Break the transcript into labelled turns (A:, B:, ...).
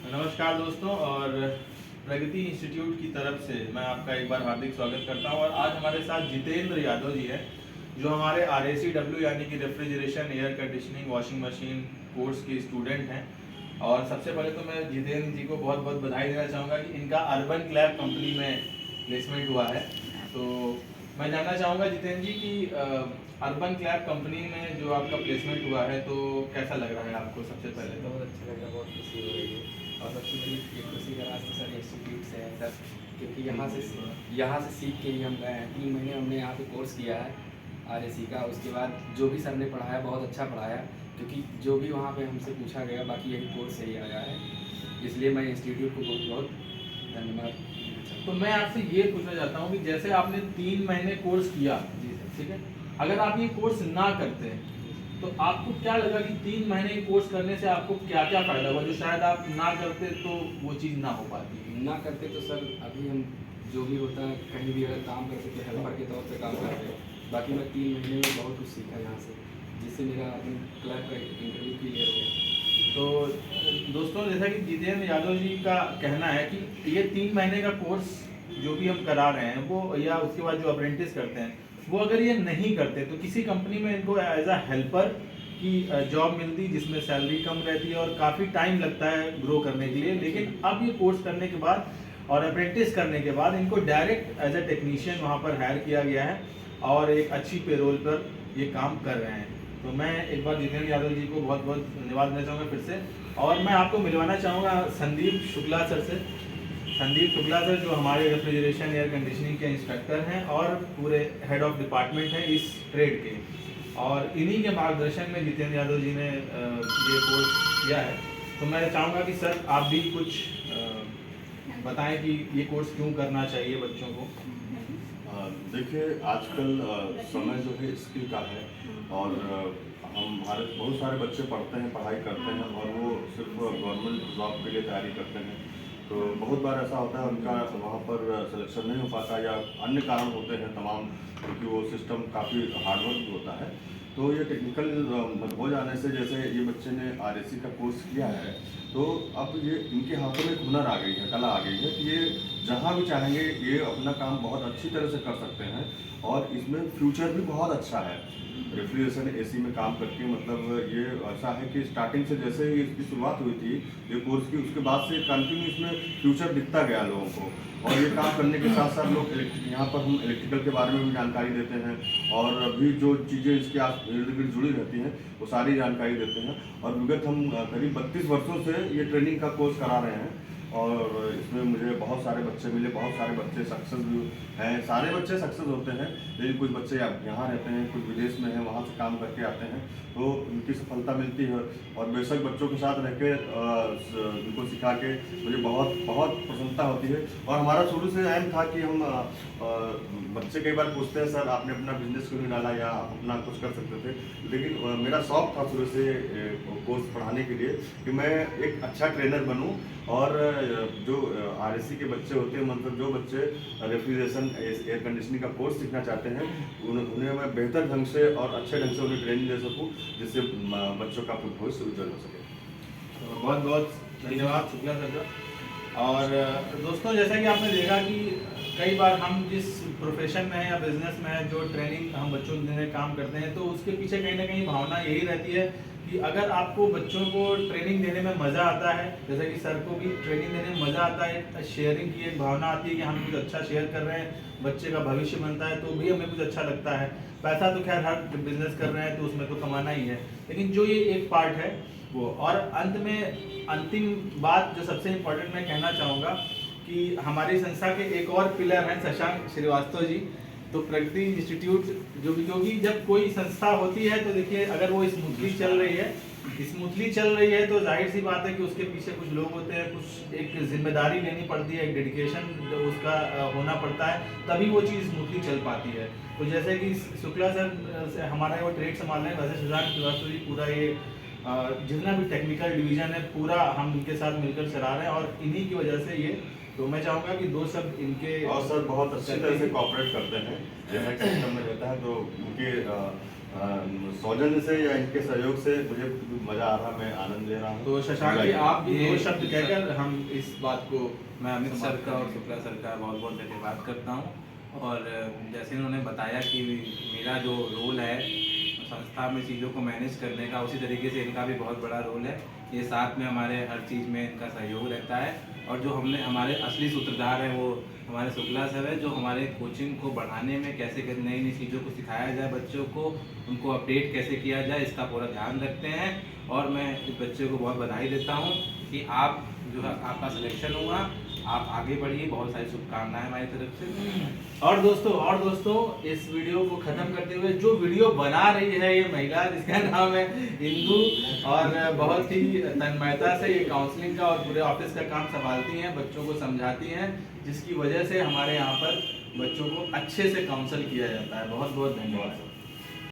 A: नमस्कार दोस्तों, और प्रगति इंस्टीट्यूट की तरफ से मैं आपका एक बार हार्दिक स्वागत करता हूं। और आज हमारे साथ जितेंद्र यादव जी हैं, जो हमारे RACW यानी कि refrigeration, air conditioning, washing machine course के स्टूडेंट हैं। और सबसे पहले तो मैं जितेंद्र जी को बहुत बहुत बधाई देना चाहूँगा कि इनका अर्बन क्लैब कंपनी में प्लेसमेंट हुआ है। तो मैं जानना चाहूँगा जितेंद्र जी कि अर्बन क्लैब कंपनी में जो आपका प्लेसमेंट हुआ है, तो कैसा लग रहा है आपको? सबसे पहले
B: बहुत अच्छा लग रहा है, बहुत खुशी हो रही है। और सबसे बड़ी ये खुशी का रास्ता सर इंस्टीट्यूट से है सर, क्योंकि यहाँ से सीख के ही हम गए हैं। 3 महीने हमने यहाँ पे कोर्स किया है RAC का। उसके बाद जो भी सर ने पढ़ाया बहुत अच्छा पढ़ाया, क्योंकि जो भी वहाँ पे हमसे पूछा गया बाकी यही कोर्स से ही आया है। इसलिए मैं इंस्टीट्यूट को बहुत बहुत धन्यवाद।
A: तो मैं आपसे ये पूछना चाहता हूँ कि जैसे आपने 3 महीने कोर्स किया,
B: जी सर।
A: ठीक है, अगर आप ये कोर्स ना करते तो आपको क्या लगा कि 3 महीने कोर्स करने से आपको क्या क्या फायदा हुआ, जो शायद आप ना करते तो वो चीज़ ना हो पाती?
B: ना करते तो सर अभी हम जो भी होता है कहीं भी अगर काम करते तो हेल्पर के तौर पे काम करते। बाकी मैं 3 महीने में बहुत कुछ सीखा यहाँ से, जिससे मेरा क्लर्क का इंटरव्यू क्लियर हो गया।
A: तो दोस्तों, जैसा कि जितेंद्र यादव जी का कहना है कि ये 3 महीने का कोर्स जो भी हम करा रहे हैं वो, या उसके बाद जो अप्रेंटिस करते हैं वो, अगर ये नहीं करते तो किसी कंपनी में इनको एज अ हेल्पर की जॉब मिलती, जिसमें सैलरी कम रहती है और काफ़ी टाइम लगता है ग्रो करने के लिए। लेकिन अब ये कोर्स करने के बाद और अप्रेंटिस करने के बाद इनको डायरेक्ट एज अ टेक्नीशियन वहाँ पर हायर किया गया है और एक अच्छी पेरोल पर ये काम कर रहे हैं। तो मैं एक बार जितेंद्र यादव जी को बहुत बहुत धन्यवाद देना चाहूँगा फिर से। और मैं आपको मिलवाना चाहूँगा संदीप शुक्ला सर से। संदीप शुक्ला सर जो हमारे रेफ्रिजरेशन एयर कंडीशनिंग के इंस्ट्रक्टर हैं और पूरे हेड ऑफ डिपार्टमेंट हैं इस ट्रेड के, और इन्हीं के मार्गदर्शन में जितेंद्र यादव जी ने ये कोर्स किया है। तो मैं चाहूँगा कि सर आप भी कुछ बताएं कि ये कोर्स क्यों करना चाहिए बच्चों को।
C: देखिए, आजकल समय जो है स्किल का है, और हमारे बहुत सारे बच्चे पढ़ते हैं, पढ़ाई करते हैं, और वो सिर्फ गवर्नमेंट जॉब के लिए तैयारी करते हैं। तो बहुत बार ऐसा होता है उनका वहाँ पर सिलेक्शन नहीं हो पाता, या अन्य कारण होते हैं तमाम, क्योंकि वो सिस्टम काफ़ी हार्डवर्क होता है। तो ये टेक्निकल हो जाने से, जैसे ये बच्चे ने RAC का कोर्स किया है, तो अब ये इनके हाथों में एक हुनर आ गई है, कला आ गई है कि ये जहाँ भी चाहेंगे ये अपना काम बहुत अच्छी तरह से कर सकते हैं, और इसमें फ्यूचर भी बहुत अच्छा है। रेफ्रिजरेशन AC में काम करके, मतलब ये ऐसा है कि स्टार्टिंग से जैसे ही इसकी शुरुआत हुई थी ये कोर्स की, उसके बाद से कंटिन्यू इसमें फ्यूचर दिखता गया लोगों को। और ये काम करने के साथ साथ लोग यहाँ पर हम इलेक्ट्रिकल के बारे में भी जानकारी देते हैं, और भी जो चीज़ें इसके इर्द गिर्द जुड़ी रहती हैं वो सारी जानकारी देते हैं। और विगत हम करीब 32 वर्षों से ये ट्रेनिंग का कोर्स करा रहे हैं, और इसमें मुझे बहुत सारे बच्चे मिले, बहुत सारे बच्चे सक्सेस भी हैं। सारे बच्चे सक्सेस होते हैं, लेकिन कुछ बच्चे यहाँ रहते हैं, कुछ विदेश में हैं, वहाँ से काम करके आते हैं, तो उनकी सफलता मिलती है। और बेशक बच्चों के साथ रह के उनको सिखा के मुझे बहुत बहुत प्रसन्नता होती है। और हमारा शुरू से एम था कि हम बच्चे कई बार पूछते हैं, सर आपने अपना बिजनेस क्यों नहीं डाला, या अपना कुछ कर सकते थे। लेकिन मेरा शौक था शुरू से कोर्स पढ़ाने के लिए कि मैं एक अच्छा ट्रेनर बनूं, और जो RAC के बच्चे होते हैं, मतलब जो बच्चे रेफ्रिजरेशन एयर कंडीशनिंग का कोर्स सीखना चाहते हैं, उन्हें मैं बेहतर ढंग से और अच्छे ढंग से उन्हें ट्रेनिंग दे सकूं, जिससे बच्चों का भविष्य उज्जवल हो सके।
A: तो बहुत बहुत धन्यवाद शुक्ला सर का। और दोस्तों, जैसा कि आपने देखा कि कई बार हम जिस प्रोफेशन में हैं या बिजनेस में हैं, जो ट्रेनिंग हम बच्चों को देने काम करते हैं, तो उसके पीछे कहीं ना कहीं भावना यही रहती है कि अगर आपको बच्चों को ट्रेनिंग देने में मज़ा आता है, जैसे कि सर को भी ट्रेनिंग देने में मज़ा आता है, शेयरिंग की एक भावना आती है कि हम कुछ अच्छा शेयर कर रहे हैं, बच्चे का भविष्य बनता है, तो भी हमें कुछ अच्छा लगता है। पैसा तो खैर हर बिजनेस कर रहे हैं तो उसमें तो कमाना ही है, लेकिन जो ये एक पार्ट है वो। और अंत में अंतिम बात जो सबसे इम्पोर्टेंट मैं कहना चाहूँगा कि हमारी संस्था के एक और पिलर हैं शशांक श्रीवास्तव जी। तो प्रगति इंस्टीट्यूट जो भी, क्योंकि जब कोई संस्था होती है तो देखिए, अगर वो स्मूथली चल रही है तो जाहिर सी बात है कि उसके पीछे कुछ लोग होते हैं, कुछ एक जिम्मेदारी लेनी पड़ती है, एक डेडिकेशन उसका होना पड़ता है, तभी वो चीज़ स्मूथली चल पाती है। तो जैसे कि शुक्ला सर हमारा वो ट्रेड संभाल रहे हैं, वैसे शशांक श्रीवास्तव जी पूरा ये जितना भी टेक्निकल डिवीजन है पूरा हम इनके साथ मिलकर चला रहे हैं, और इन्हीं की वजह से ये। तो मैं चाहूँगा कि दो शब्द इनके।
C: और सर बहुत अच्छी तरह से कॉपरेट करते हैं, जैसा कि सिस्टम में रहता है, तो उनके सौजन्य से या इनके सहयोग से मुझे मजा आ रहा, मैं आनंद ले रहा हूँ।
A: तो शशांक जी आप भी
B: ये-
A: दो शब्द कहकर हम इस बात को
D: मैं अमित सर
A: समाप्त
D: का और
A: करेंगे।
D: शुक्ला सर का बहुत बहुत धन्यवाद करता हूँ। और जैसे उन्होंने बताया कि मेरा जो रोल है संस्था में चीज़ों को मैनेज करने का, उसी तरीके से इनका भी बहुत बड़ा रोल है। ये साथ में हमारे हर चीज़ में इनका सहयोग रहता है। और जो हमारे असली सूत्रधार हैं वो हमारे शुक्ला सर है, जो हमारे कोचिंग को बढ़ाने में कैसे नई नई चीज़ों को सिखाया जाए, बच्चों को उनको अपडेट कैसे किया जाए, इसका पूरा ध्यान रखते हैं। और मैं इस बच्चे को बहुत बधाई देता हूँ कि आप जो है आपका सिलेक्शन हुआ, आप आगे बढ़िए। बहुत सारी शुभकामनाएं हमारी तरफ से।
A: और दोस्तों इस वीडियो को ख़त्म करते हुए जो वीडियो बना रही है ये महिला, जिसका नाम है इंदु, और बहुत ही तन्मयता से ये काउंसलिंग का और पूरे ऑफिस का काम संभालती हैं, बच्चों को समझाती हैं, जिसकी वजह से हमारे यहाँ पर बच्चों को अच्छे से काउंसल किया जाता है। बहुत बहुत धन्यवाद।